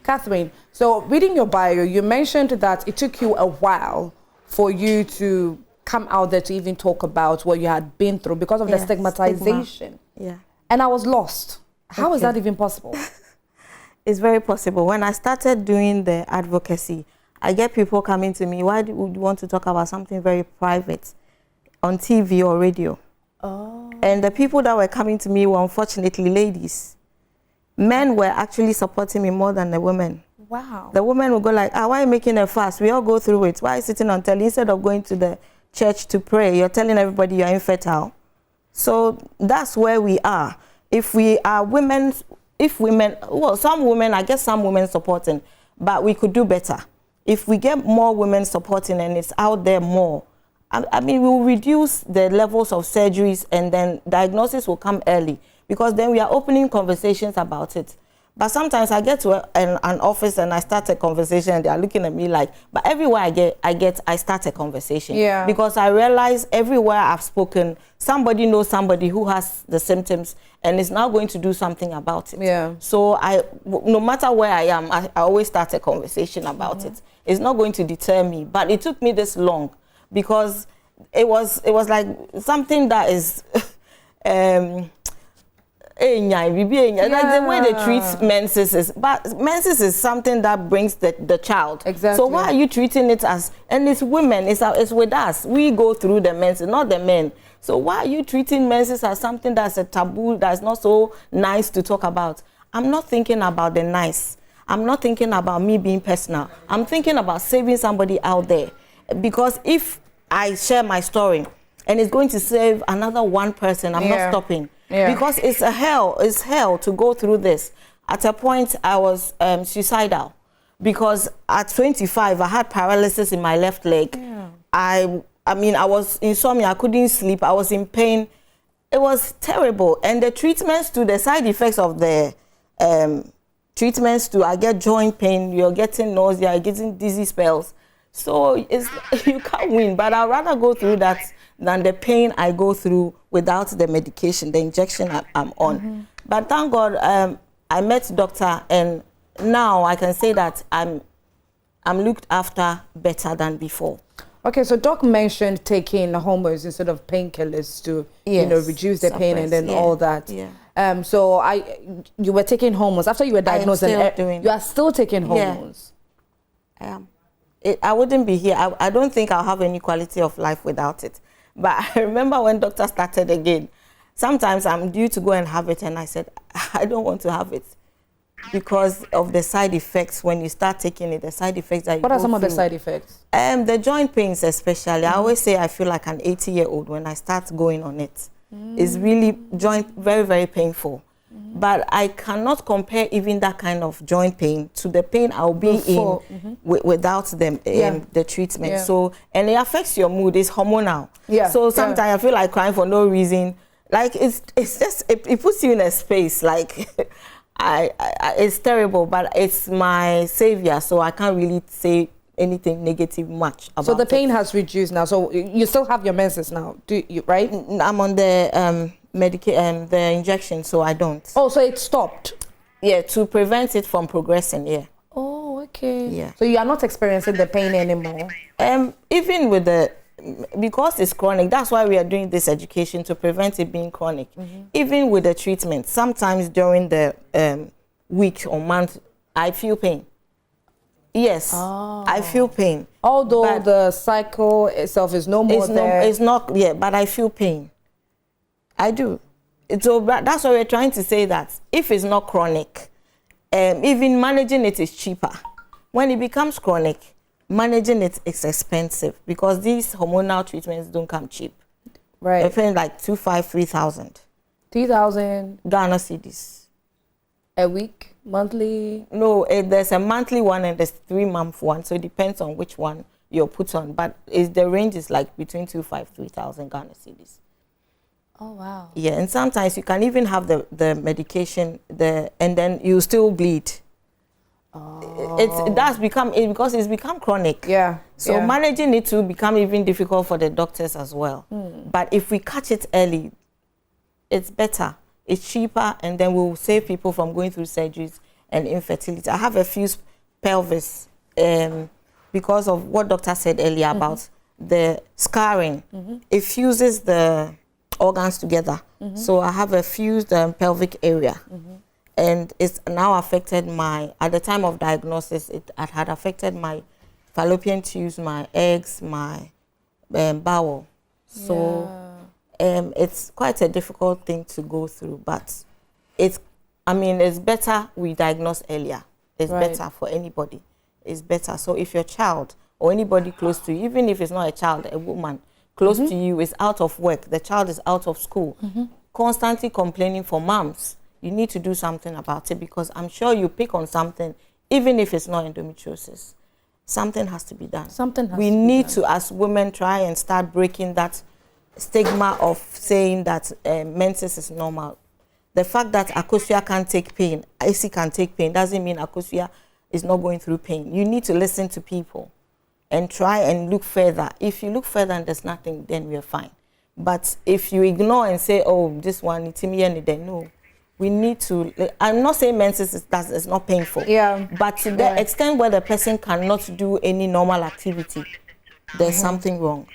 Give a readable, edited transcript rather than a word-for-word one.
Catherine, so reading your bio, you mentioned that it took you a while for you to come out there to even talk about what you had been through because of the stigmatization. Yeah. And I was lost. How is that even possible? It's very possible. When I started doing the advocacy, I get people coming to me, why do you want to talk about something very private on TV or radio? Oh. And the people that were coming to me were unfortunately ladies. Men were actually supporting me more than the women. Wow. The women would go like, why are you making a fuss? We all go through it. Why are you sitting on telly? Instead of going to the church to pray, you're telling everybody you're infertile. So that's where we are. If we are women, well, some women, I guess some women supporting, but we could do better. If we get more women supporting and it's out there more, I mean, we will reduce the levels of surgeries and then diagnosis will come early because then we are opening conversations about it. But sometimes I get to an office and I start a conversation and they are looking at me like, but everywhere I start a conversation. Yeah. Because I realize everywhere I've spoken, somebody knows somebody who has the symptoms and is now going to do something about it. Yeah. So no matter where I am, I always start a conversation about it. It's not going to deter me, but it took me this long because it was like something that is that's the way they treat menses is, but menses is something that brings the child. Exactly. So why are you treating it as, and it's women, it's with us, we go through the menses, not the men. So why are you treating menses as something that's a taboo, that's not so nice to talk about? I'm not thinking about the nice. I'm not thinking about me being personal. I'm thinking about saving somebody out there. Because if I share my story and it's going to save another one person, I'm not stopping. Yeah. Because it's hell to go through this. At a point, I was suicidal because at 25, I had paralysis in my left leg. Yeah. I mean, I was insomnia. I couldn't sleep. I was in pain. It was terrible. And the treatments to the side effects of the treatments to, I get joint pain, you're getting nausea, you're getting dizzy spells. So you can't win. But I'd rather go through that than the pain I go through without the medication, the injection I'm on. But thank God, I met doctor, and now I can say that I'm looked after better than before. Okay, so doc mentioned taking hormones instead of painkillers to reduce the pain and then all that. Yeah. So you were taking hormones after you were diagnosed, and you are still taking hormones. Yeah. I am. I wouldn't be here. I don't think I'll have any quality of life without it. But I remember when doctor started again, sometimes I'm due to go and have it, and I said, I don't want to have it because of the side effects. When you start taking it, the side effects that you What are some of the side effects? The joint pains especially. I always say I feel like an 80-year-old when I start going on it. It's really very, very painful. But I cannot compare even that kind of joint pain to the pain I'll be in without them, the treatment. Yeah. So, and it affects your mood. It's hormonal. Yeah. So sometimes I feel like crying for no reason. Like it's just it puts you in a space. Like it's terrible, but it's my savior. So I can't really say anything negative much about it. So the pain has reduced now. So you still have your menses now, do you? Right? I'm on the the injection, so I don't. Oh, so it stopped? Yeah, to prevent it from progressing, yeah. Oh, okay. Yeah. So you are not experiencing the pain anymore? Even with because it's chronic, that's why we are doing this education, to prevent it being chronic. Even with the treatment, sometimes during the week or month, I feel pain. Yes, I feel pain. Although the cycle itself is no more there. It's not, yeah, but I feel pain. I do. So that's why we're trying to say that if it's not chronic, even managing it is cheaper. When it becomes chronic, managing it is expensive because these hormonal treatments don't come cheap. Right. They're paying like 2,500, 3,000. 3,000 Ghana cedis. A week, monthly? No, there's a monthly one and there's 3-month one. So it depends on which one you're put on. But the range is like between 2,500, 3,000 Ghana cedis. Oh, wow. Yeah, and sometimes you can even have the medication and then you still bleed. Oh. Because it's become chronic. Yeah. So managing it will become even difficult for the doctors as well. But if we catch it early, it's better. It's cheaper, and then we'll save people from going through surgeries and infertility. I have a fused pelvis because of what doctor said earlier about the scarring. It fuses the organs together. So I have a fused pelvic area. And it's now affected at the time of diagnosis, it had affected my fallopian tubes, my eggs, my bowel. So it's quite a difficult thing to go through, but it's better we diagnose earlier. It's better for anybody. It's better. So if your child or anybody close to you, even if it's not a child, a woman close to you is out of work, the child is out of school, constantly complaining for moms, you need to do something about it, because I'm sure you pick on something, even if it's not endometriosis. Something has to be done. We need to, as women, try and start breaking that stigma of saying that menses is normal. The fact that Akosua can't take pain, AC can take pain, doesn't mean Akosua is not going through pain. You need to listen to people and try and look further. If you look further and there's nothing, then we're fine. But if you ignore and say, oh, this one, it's me, and then no. We need to, I'm not saying menses is not painful, but to the extent where the person cannot do any normal activity, there's something wrong.